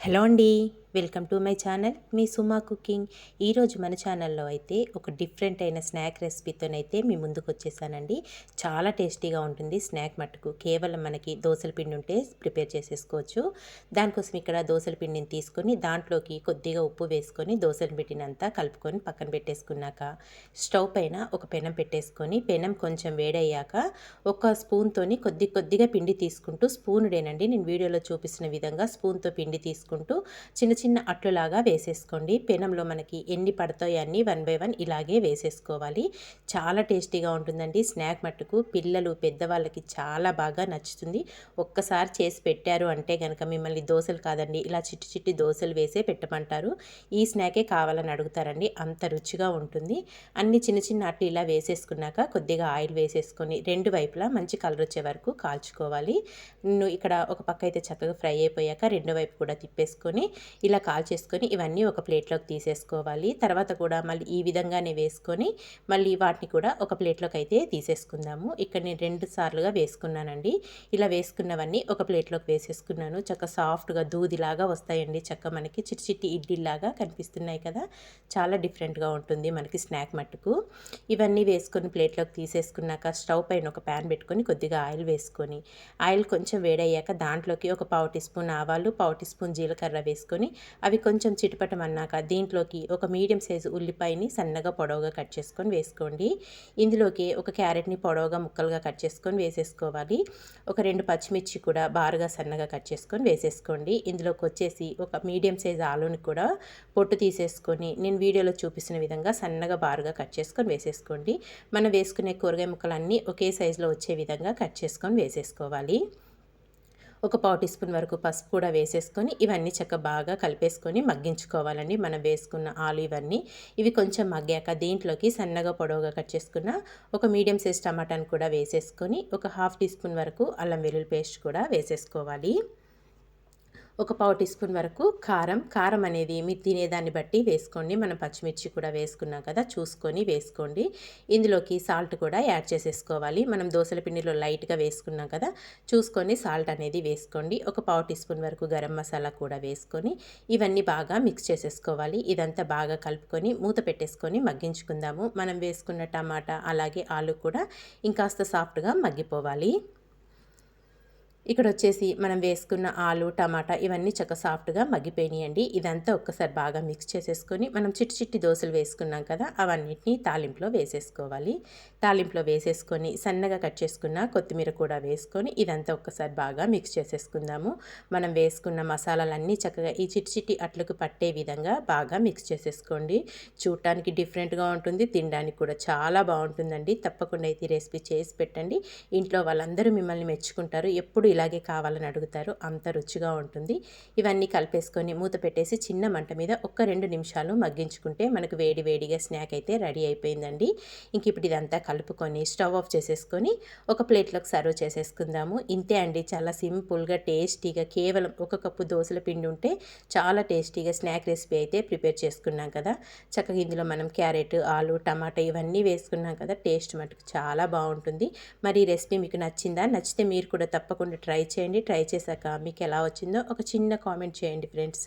Hello అండి, welcome to my channel me Suma cooking. ఈరోజు మన ఛానల్లో అయితే ఒక డిఫరెంట్ అయిన స్నాక్ రెసిపీతోనైతే మీ ముందుకు వచ్చేసానండి. చాలా టేస్టీగా ఉంటుంది స్నాక్ మట్టుకు. కేవలం మనకి దోసల పిండి ఉంటే ప్రిపేర్ చేసేసుకోవచ్చు. దానికోసం ఇక్కడ దోసల పిండిని తీసుకొని దాంట్లోకి కొద్దిగా ఉప్పు వేసుకొని దోసల పిండినంతా కలుపుకొని పక్కన పెట్టేసుకున్నాక స్టవ్ పైన ఒక పెనం పెట్టేసుకొని పెనం కొంచెం వేడయ్యాక ఒక స్పూన్తోని కొద్దిగా పిండి తీసుకుంటూ స్పూనుడేనండి, నేను వీడియోలో చూపిస్తున్న విధంగా స్పూన్తో పిండి తీసుకుంటూ చిన్న చిన్న అట్లులాగా వేసేసుకోండి. పెనంలో మనకి ఎన్ని పడతాయో అన్నీ 1 బై 1 ఇలాగే వేసేసుకోవాలి. చాలా టేస్టీగా ఉంటుందండి స్నాక్ మట్టుకు. పిల్లలు పెద్దవాళ్ళకి చాలా బాగా నచ్చుతుంది. ఒక్కసారి చేసి పెట్టారు అంటే కనుక మిమ్మల్ని దోశలు కాదండి, ఇలా చిట్టి చిట్టి దోశలు వేసే పెట్టమంటారు. ఈ స్నాకే కావాలని అడుగుతారండి, అంత రుచిగా ఉంటుంది. అన్ని చిన్న చిన్న అట్లు ఇలా వేసేసుకున్నాక కొద్దిగా ఆయిల్ వేసేసుకొని రెండు వైపులా మంచి కలర్ వచ్చే వరకు కాల్చుకోవాలి. ఇక్కడ ఒక పక్క అయితే చక్కగా ఫ్రై అయిపోయాక రెండో వైపు కూడా తిప్పేసుకొని ఇలా కాల్చేసుకొని ఇవన్నీ ఒక ప్లేట్లోకి తీసేసుకోవాలి. తర్వాత కూడా మళ్ళీ ఈ విధంగానే వేసుకొని మళ్ళీ వాటిని కూడా ఒక ప్లేట్లోకి అయితే తీసేసుకుందాము. ఇక్కడ నేను 2 సార్లుగా వేసుకున్నానండి. ఇలా వేసుకున్నవన్నీ ఒక ప్లేట్లోకి వేసేసుకున్నాను. చక్క సాఫ్ట్గా దూదిలాగా వస్తాయండి. చక్క మనకి చిట్టి చిట్టి ఇడ్లీలాగా కనిపిస్తున్నాయి కదా, చాలా డిఫరెంట్గా ఉంటుంది మనకి స్నాక్ మట్టుకు. ఇవన్నీ వేసుకొని ప్లేట్లోకి తీసేసుకున్నాక స్టవ్ పైన ఒక ప్యాన్ పెట్టుకొని కొద్దిగా ఆయిల్ వేసుకొని ఆయిల్ కొంచెం వేడయ్యాక దాంట్లోకి ఒక పావు టీ స్పూన్ ఆవాలు, పావు టీ స్పూన్ జీలకర్ర వేసుకొని అవి కొంచెం చిటపటమన్నాక దీంట్లోకి ఒక మీడియం సైజు ఉల్లిపాయని సన్నగా పొడవుగా కట్ చేసుకొని వేసుకోండి. ఇందులోకి ఒక క్యారెట్ని పొడవుగా ముక్కలుగా కట్ చేసుకొని వేసేసుకోవాలి. ఒక 2 పచ్చిమిర్చి కూడా బారుగా సన్నగా కట్ చేసుకొని వేసేసుకోండి. ఇందులోకి వచ్చేసి ఒక మీడియం సైజు ఆలుని కూడా పొట్టు తీసేసుకొని నేను వీడియోలో చూపిస్తున్న విధంగా సన్నగా బారుగా కట్ చేసుకొని వేసేసుకోండి. మనం వేసుకునే కూరగాయ ముక్కలన్నీ ఒకే సైజులో వచ్చే విధంగా కట్ చేసుకొని వేసేసుకోవాలి. ఒక పావు టీ స్పూన్ వరకు పసుపు కూడా వేసేసుకొని ఇవన్నీ బాగా కలిపేసుకొని మగ్గించుకోవాలండి. మనం వేసుకున్న ఆలు ఇవి కొంచెం మగ్గాక దీంట్లోకి సన్నగా పొడవుగా కట్ చేసుకున్న ఒక మీడియం సైజ్ టమాటాను కూడా వేసేసుకొని ఒక హాఫ్ టీ స్పూన్ వరకు అల్లం వెల్లుల్లి పేస్ట్ కూడా వేసేసుకోవాలి. ఒక పావు టీ స్పూన్ వరకు కారం అనేది మీరు తినేదాన్ని బట్టి వేసుకోండి. మనం పచ్చిమిర్చి కూడా వేసుకున్నాం కదా, చూసుకొని వేసుకోండి. ఇందులోకి సాల్ట్ కూడా యాడ్ చేసేసుకోవాలి. మనం దోసల పిండిలో లైట్గా వేసుకున్నాం కదా, చూసుకొని సాల్ట్ అనేది వేసుకోండి. ఒక పావు టీ స్పూన్ వరకు గరం మసాలా కూడా వేసుకొని ఇవన్నీ బాగా మిక్స్ చేసేసుకోవాలి. ఇదంతా బాగా కలుపుకొని మూత పెట్టేసుకొని మగ్గించుకుందాము. మనం వేసుకున్న టమాటా అలాగే ఆలు కూడా ఇంకాస్త సాఫ్ట్గా మగ్గిపోవాలి. ఇక్కడ వచ్చేసి మనం వేసుకున్న ఆలు, టమాటా ఇవన్నీ సాఫ్ట్గా మగ్గిపోయినాయండి. ఇదంతా ఒక్కసారి బాగా మిక్స్ చేసేసుకొని మనం చిట్టి చిట్టి దోసలు వేసుకున్నాం కదా, అవన్నిటిని తాలింపులో వేసేసుకోవాలి. తాలింపులో వేసేసుకొని సన్నగా కట్ చేసుకున్న కొత్తిమీర కూడా వేసుకొని ఇదంతా ఒక్కసారి బాగా మిక్స్ చేసేసుకుందాము. మనం వేసుకున్న మసాలాలన్నీ చక్కగా ఈ చిట్టి చిట్టి అట్లకు పట్టే విధంగా బాగా మిక్స్ చేసేసుకోండి. చూడటానికి డిఫరెంట్గా ఉంటుంది, తినడానికి కూడా చాలా బాగుంటుందండి. తప్పకుండా అయితే ఈ రెసిపీ చేసి పెట్టండి. ఇంట్లో వాళ్ళందరూ మిమ్మల్ని మెచ్చుకుంటారు. ఎప్పుడు ఇలాగే కావాలని అడుగుతారు, అంత రుచిగా ఉంటుంది. ఇవన్నీ కలిపేసుకొని మూత పెట్టేసి చిన్న మంట మీద ఒక 2 నిమిషాలు మగ్గించుకుంటే మనకు వేడి వేడిగా స్నాక్ అయితే రెడీ అయిపోయిందండి. ఇంక ఇప్పుడు ఇదంతా కలుపుకొని స్టవ్ ఆఫ్ చేసేసుకొని ఒక ప్లేట్లోకి సర్వ్ చేసేసుకుందాము. ఇంతే అండి, చాలా సింపుల్గా టేస్టీగా కేవలం ఒక కప్పు దోసల పిండి ఉంటే చాలా టేస్టీగా స్నాక్ రెసిపీ అయితే ప్రిపేర్ చేసుకున్నాం కదా. చక్కగా ఇందులో మనం క్యారెట్, ఆలు, టమాటా ఇవన్నీ వేసుకున్నాం కదా, టేస్ట్ మటుకు చాలా బాగుంటుంది. మరి ఈ రెసిపీ మీకు నచ్చిందా? నచ్చితే మీరు కూడా తప్పకుండా ట్రై చేయండి. ట్రై చేశాక మీకు ఎలా వచ్చిందో ఒక చిన్న కామెంట్ చేయండి ఫ్రెండ్స్.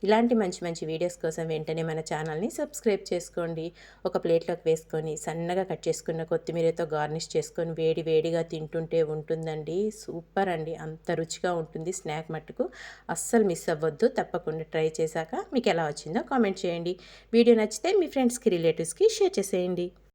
ఇలాంటి మంచి మంచి వీడియోస్ కోసం వెంటనే మన ఛానల్ని సబ్స్క్రైబ్ చేసుకోండి. ఒక ప్లేట్లోకి వేసుకొని సన్నగా కట్ చేసుకున్న కొత్తిమీరతో గార్నిష్ చేసుకొని వేడి వేడిగా తింటుంటే ఉంటుందండి, సూపర్ అండి, అంత రుచిగా ఉంటుంది స్నాక్ మట్టుకు. అస్సలు మిస్ అవ్వద్దు. తప్పకుండా ట్రై చేశాక మీకు ఎలా వచ్చిందో కామెంట్ చేయండి. వీడియో నచ్చితే మీ ఫ్రెండ్స్కి, రిలేటివ్స్కి షేర్ చేసేయండి.